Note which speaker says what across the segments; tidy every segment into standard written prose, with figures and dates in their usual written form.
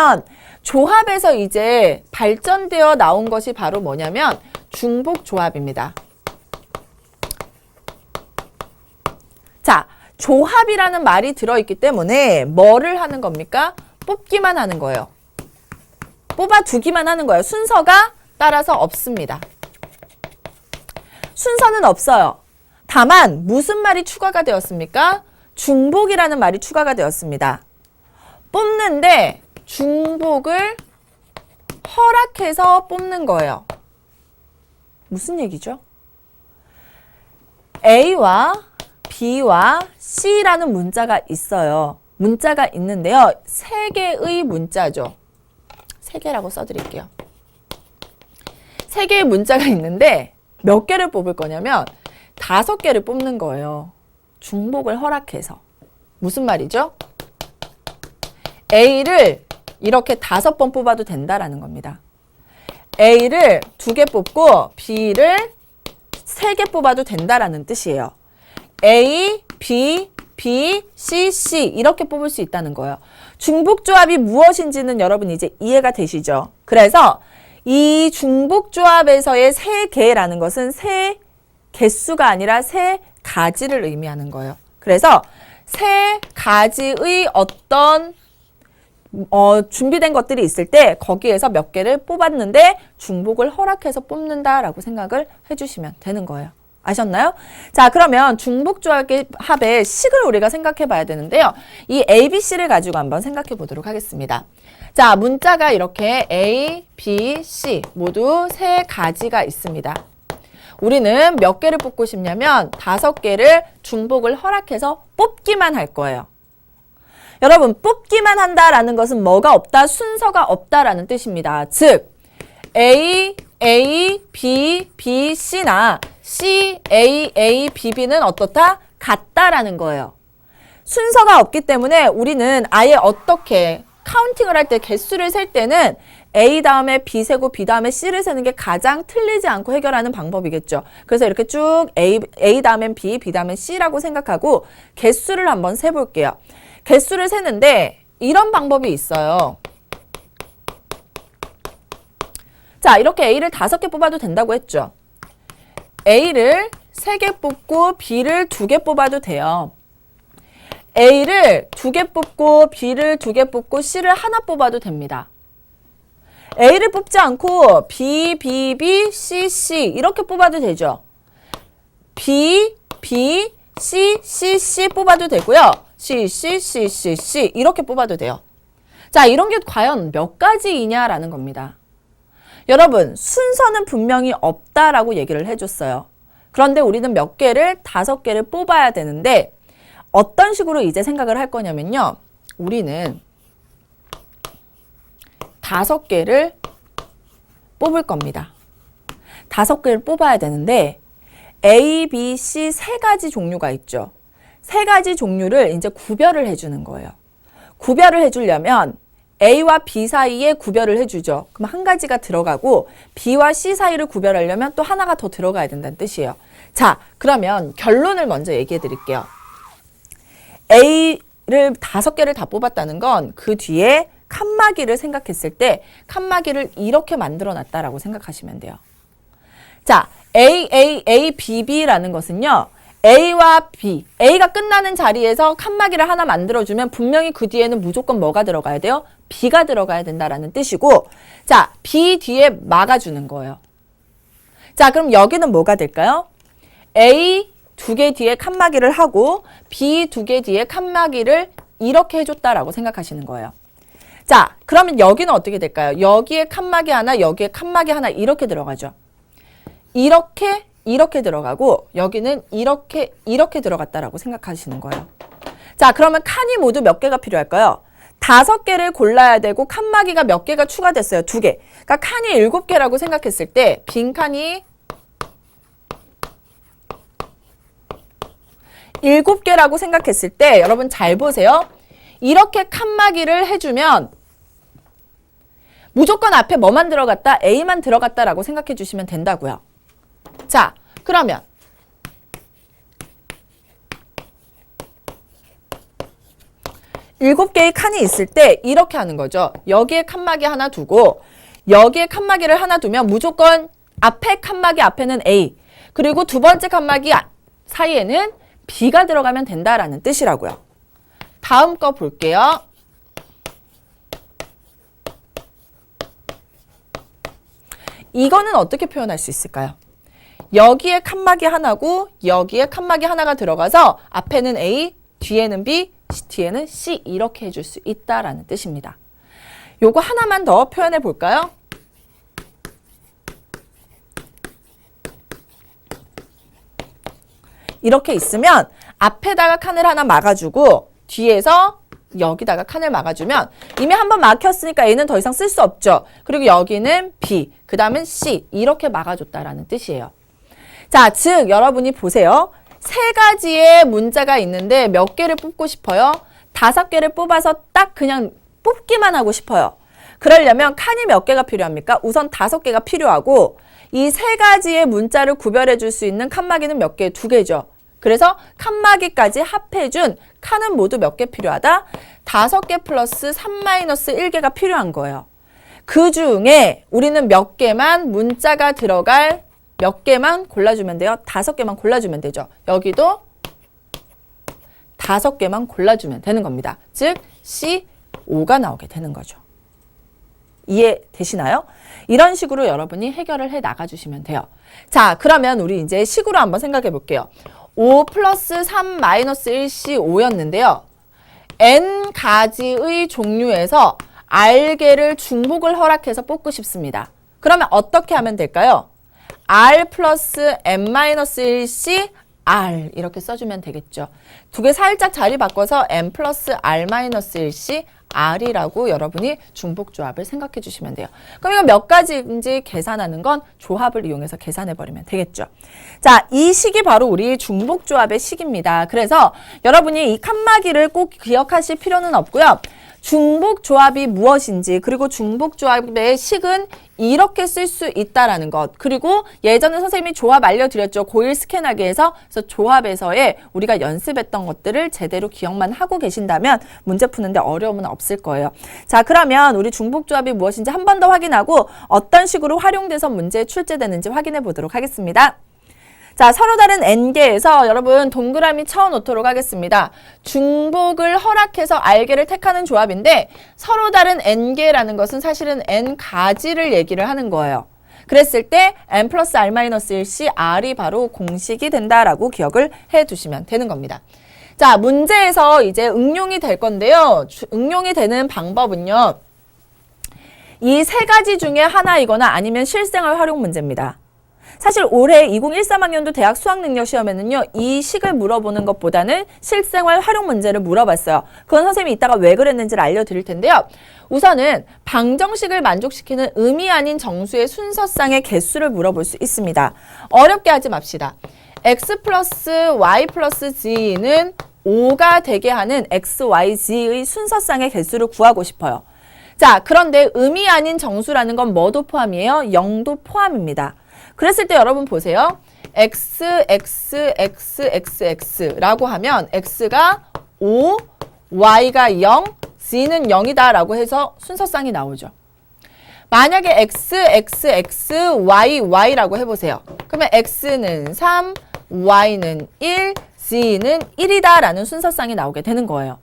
Speaker 1: 그러면 조합에서 이제 발전되어 나온 것이 바로 뭐냐면 중복조합입니다. 자, 조합이라는 말이 들어있기 때문에 뭐를 하는 겁니까? 뽑기만 하는 거예요. 뽑아두기만 하는 거예요. 순서가 따라서 없습니다. 순서는 없어요. 다만 무슨 말이 추가가 되었습니까? 중복이라는 말이 추가가 되었습니다. 뽑는데 중복을 허락해서 뽑는 거예요. 무슨 얘기죠? A와 B와 C라는 문자가 있어요. 문자가 있는데요. 3개의 문자죠. 3개라고 써드릴게요. 3개의 문자가 있는데 몇 개를 뽑을 거냐면 5개를 뽑는 거예요. 중복을 허락해서. 무슨 말이죠? A를 이렇게 5번 뽑아도 된다라는 겁니다. A를 2개 뽑고 B를 3개 뽑아도 된다라는 뜻이에요. A, B, B, C, C 이렇게 뽑을 수 있다는 거예요. 중복조합이 무엇인지는 여러분 이제 이해가 되시죠? 그래서 이 중복조합에서의 3개라는 것은 3개수가 아니라 3가지를 의미하는 거예요. 그래서 3가지의 어떤 준비된 것들이 있을 때 거기에서 몇 개를 뽑았는데 중복을 허락해서 뽑는다라고 생각을 해주시면 되는 거예요. 아셨나요? 자, 그러면 중복조합의 식을 우리가 생각해 봐야 되는데요. 이 A, B, C를 가지고 한번 생각해 보도록 하겠습니다. 자, 문자가 이렇게 A, B, C 모두 3가지가 있습니다. 우리는 몇 개를 뽑고 싶냐면 5개를 중복을 허락해서 뽑기만 할 거예요. 여러분, 뽑기만 한다라는 것은 뭐가 없다? 순서가 없다라는 뜻입니다. 즉, A, B, B, C나 C, A, B, B는 어떻다? 같다라는 거예요. 순서가 없기 때문에 우리는 아예 어떻게 카운팅을 할 때 개수를 셀 때는 A 다음에 B 세고 B 다음에 C를 세는 게 가장 틀리지 않고 해결하는 방법이겠죠. 그래서 이렇게 쭉 A 다음엔 B, B 다음엔 C라고 생각하고 개수를 한번 세볼게요. 개수를 세는데 이런 방법이 있어요. 자, 이렇게 A를 5개 뽑아도 된다고 했죠. A를 3개 뽑고 B를 2개 뽑아도 돼요. A를 2개 뽑고 B를 2개 뽑고 C를 하나 뽑아도 됩니다. A를 뽑지 않고 B, B, B, C, C 이렇게 뽑아도 되죠. B, B, C, C, C 뽑아도 되고요. C, C, C, C, C 이렇게 뽑아도 돼요. 자, 이런 게 과연 몇 가지이냐라는 겁니다. 여러분, 순서는 분명히 없다라고 얘기를 해줬어요. 그런데 우리는 몇 개를 5개를 뽑아야 되는데 어떤 식으로 이제 생각을 할 거냐면요. 우리는 5개를 뽑을 겁니다. 5개를 뽑아야 되는데 A, B, C 3가지 종류가 있죠. 3가지 종류를 이제 구별을 해주는 거예요. 구별을 해주려면 A와 B 사이에 구별을 해주죠. 그럼 한 가지가 들어가고 B와 C 사이를 구별하려면 또 하나가 더 들어가야 된다는 뜻이에요. 자, 그러면 결론을 먼저 얘기해 드릴게요. A를 5개를 다 뽑았다는 건 그 뒤에 칸막이를 생각했을 때 칸막이를 이렇게 만들어 놨다라고 생각하시면 돼요. 자, A, B, B라는 것은요. A와 B, A가 끝나는 자리에서 칸막이를 하나 만들어주면 분명히 그 뒤에는 무조건 뭐가 들어가야 돼요? B가 들어가야 된다라는 뜻이고, 자, B 뒤에 막아주는 거예요. 자, 그럼 여기는 뭐가 될까요? A 2개 뒤에 칸막이를 하고 B 2개 뒤에 칸막이를 이렇게 해줬다라고 생각하시는 거예요. 자, 그러면 여기는 어떻게 될까요? 여기에 칸막이 하나, 여기에 칸막이 하나 이렇게 들어가죠. 이렇게 들어가고 여기는 이렇게 들어갔다라고 생각하시는 거예요. 자, 그러면 칸이 모두 몇 개가 필요할까요? 5개를 골라야 되고 칸막이가 몇 개가 추가됐어요? 2개. 그러니까 칸이 7개라고 생각했을 때 빈 칸이 7개라고 생각했을 때 여러분 잘 보세요. 이렇게 칸막이를 해주면 무조건 앞에 뭐만 들어갔다? A만 들어갔다라고 생각해 주시면 된다고요. 자, 그러면 7개의 칸이 있을 때 이렇게 하는 거죠. 여기에 칸막이 하나 두고 여기에 칸막이를 하나 두면 무조건 앞에 칸막이 앞에는 A, 그리고 두 번째 칸막이 사이에는 B가 들어가면 된다라는 뜻이라고요. 다음 거 볼게요. 이거는 어떻게 표현할 수 있을까요? 여기에 칸막이 하나고 여기에 칸막이 하나가 들어가서 앞에는 A, 뒤에는 B, 뒤에는 C 이렇게 해줄 수 있다라는 뜻입니다. 요거 하나만 더 표현해 볼까요? 이렇게 있으면 앞에다가 칸을 하나 막아주고 뒤에서 여기다가 칸을 막아주면 이미 한번 막혔으니까 A는 더 이상 쓸 수 없죠. 그리고 여기는 B, 그 다음은 C 이렇게 막아줬다라는 뜻이에요. 자, 즉 여러분이 보세요. 3가지의 문자가 있는데 몇 개를 뽑고 싶어요? 5개를 뽑아서 딱 그냥 뽑기만 하고 싶어요. 그러려면 칸이 몇 개가 필요합니까? 우선 5개가 필요하고 이 3가지의 문자를 구별해 줄 수 있는 칸막이는 몇 개? 2개죠. 그래서 칸막이까지 합해준 칸은 모두 몇 개 필요하다? 5개 플러스 3-1개가 필요한 거예요. 그 중에 우리는 몇 개만 문자가 들어갈 몇 개만 골라주면 돼요. 5개만 골라주면 되죠. 여기도 5개만 골라주면 되는 겁니다. 즉 C5가 나오게 되는 거죠. 이해되시나요? 이런 식으로 여러분이 해결을 해 나가주시면 돼요. 자, 그러면 우리 이제 식으로 한번 생각해 볼게요. 5 플러스 3 마이너스 1C 5였는데요. N가지의 종류에서 R개를 중복을 허락해서 뽑고 싶습니다. 그러면 어떻게 하면 될까요? R 플러스 N-1C R 이렇게 써주면 되겠죠. 2개 살짝 자리 바꿔서 N 플러스 R-1C R이라고 여러분이 중복조합을 생각해 주시면 돼요. 그럼 이거 몇 가지인지 계산하는 건 조합을 이용해서 계산해 버리면 되겠죠. 자, 이 식이 바로 우리 중복조합의 식입니다. 그래서 여러분이 이 칸막이를 꼭 기억하실 필요는 없고요. 중복조합이 무엇인지, 그리고 중복조합의 식은 이렇게 쓸 수 있다라는 것, 그리고 예전에 선생님이 조합 알려드렸죠. 고1 스캔하기에서. 그래서 조합에서의 우리가 연습했던 것들을 제대로 기억만 하고 계신다면 문제 푸는데 어려움은 없을 거예요. 자, 그러면 우리 중복조합이 무엇인지 한 번 더 확인하고 어떤 식으로 활용돼서 문제에 출제되는지 확인해 보도록 하겠습니다. 자, 서로 다른 N개에서 여러분 동그라미 쳐놓도록 하겠습니다. 중복을 허락해서 R개를 택하는 조합인데 서로 다른 N개라는 것은 사실은 N가지를 얘기를 하는 거예요. 그랬을 때 N 플러스 R-1C R이 바로 공식이 된다라고 기억을 해 두시면 되는 겁니다. 자, 문제에서 이제 응용이 될 건데요. 응용이 되는 방법은요. 이 3가지 중에 하나이거나 아니면 실생활 활용 문제입니다. 사실 올해 2013학년도 대학 수학능력시험에는요. 이 식을 물어보는 것보다는 실생활 활용 문제를 물어봤어요. 그건 선생님이 이따가 왜 그랬는지를 알려드릴 텐데요. 우선은 방정식을 만족시키는 의미 아닌 정수의 순서상의 개수를 물어볼 수 있습니다. 어렵게 하지 맙시다. x 플러스 y 플러스 z는 5가 되게 하는 x, y, z의 순서상의 개수를 구하고 싶어요. 자, 그런데 의미 아닌 정수라는 건 뭐도 포함이에요? 0도 포함입니다. 그랬을 때 여러분 보세요. x, x, x, x, x라고 하면 x가 5, y가 0, z는 0이다 라고 해서 순서상이 나오죠. 만약에 x, x, x, y, y라고 해보세요. 그러면 x는 3, y는 1, z는 1이다 라는 순서상이 나오게 되는 거예요.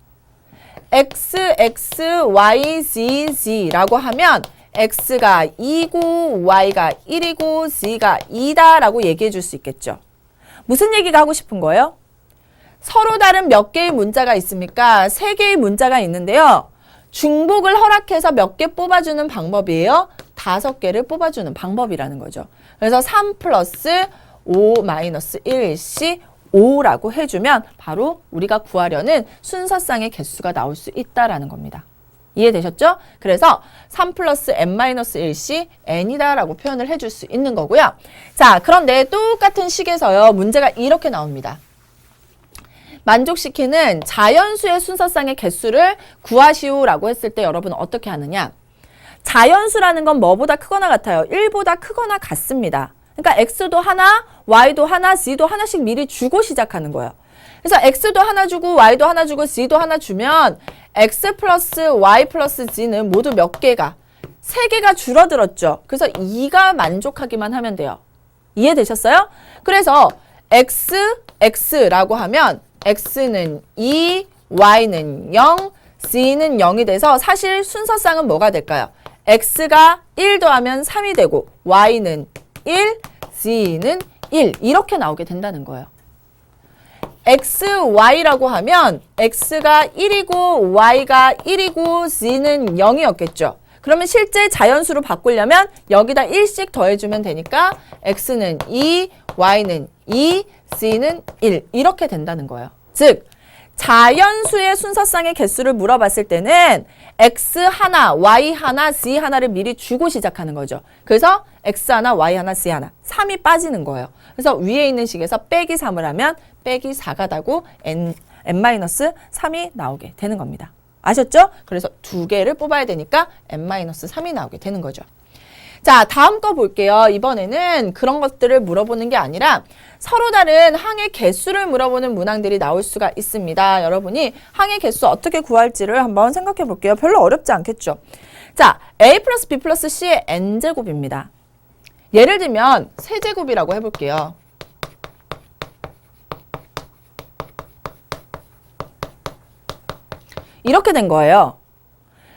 Speaker 1: x, x, y, z, z라고 하면 x가 2고 y가 1이고 z가 2다 라고 얘기해 줄 수 있겠죠. 무슨 얘기가 하고 싶은 거예요? 서로 다른 몇 개의 문자가 있습니까? 3개의 문자가 있는데요. 중복을 허락해서 몇 개 뽑아주는 방법이에요? 5개를 뽑아주는 방법이라는 거죠. 그래서 3 플러스 5 마이너스 1C 5라고 해주면 바로 우리가 구하려는 순서상의 개수가 나올 수 있다라는 겁니다. 이해되셨죠? 그래서 3 플러스 n-1C n이다 라고 표현을 해줄 수 있는 거고요. 자, 그런데 똑같은 식에서요. 문제가 이렇게 나옵니다. 만족시키는 자연수의 순서상의 개수를 구하시오라고 했을 때 여러분 어떻게 하느냐? 자연수라는 건 뭐보다 크거나 같아요? 1보다 크거나 같습니다. 그러니까 x도 하나, y도 하나, z도 하나씩 미리 주고 시작하는 거예요. 그래서 x도 하나 주고 y도 하나 주고 z도 하나 주면 x 플러스 y 플러스 z는 모두 몇 개가? 3개가 줄어들었죠. 그래서 2가 만족하기만 하면 돼요. 이해되셨어요? 그래서 x라고 하면 x는 2, y는 0, z는 0이 돼서 사실 순서상은 뭐가 될까요? x가 1 더하면 3이 되고 y는 1, z는 1 이렇게 나오게 된다는 거예요. x, y라고 하면 x가 1이고 y가 1이고 z는 0이었겠죠. 그러면 실제 자연수로 바꾸려면 여기다 1씩 더해주면 되니까 x는 2, y는 2, z는 1 이렇게 된다는 거예요. 즉 자연수의 순서상의 개수를 물어봤을 때는 x 하나, y 하나, z 하나를 미리 주고 시작하는 거죠. 그래서 x 하나, y 하나, z 하나 3이 빠지는 거예요. 그래서 위에 있는 식에서 빼기 3을 하면 빼기 4가 나고 n-3이 나오게 되는 겁니다. 아셨죠? 그래서 2개를 뽑아야 되니까 n-3이 나오게 되는 거죠. 자, 다음 거 볼게요. 이번에는 그런 것들을 물어보는 게 아니라 서로 다른 항의 개수를 물어보는 문항들이 나올 수가 있습니다. 여러분이 항의 개수 어떻게 구할지를 한번 생각해 볼게요. 별로 어렵지 않겠죠? 자, a 플러스 b 플러스 c의 n제곱입니다. 예를 들면 세제곱이라고 해볼게요. 이렇게 된 거예요.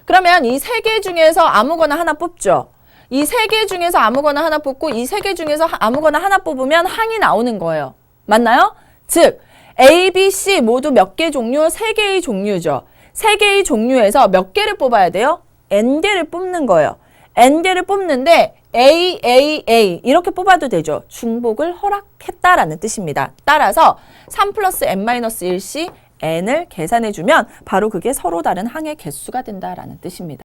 Speaker 1: 그러면 이 3개 중에서 아무거나 하나 뽑죠. 이 3개 중에서 아무거나 하나 뽑고 이 3개 중에서 아무거나 하나 뽑으면 항이 나오는 거예요. 맞나요? 즉 A, B, C 모두 몇 개 종류? 3개의 종류죠. 3개의 종류에서 몇 개를 뽑아야 돼요? n개를 뽑는 거예요. n개를 뽑는데 A, A, A 이렇게 뽑아도 되죠. 중복을 허락했다라는 뜻입니다. 따라서 3 플러스 n-1c n을 계산해주면 바로 그게 서로 다른 항의 개수가 된다라는 뜻입니다.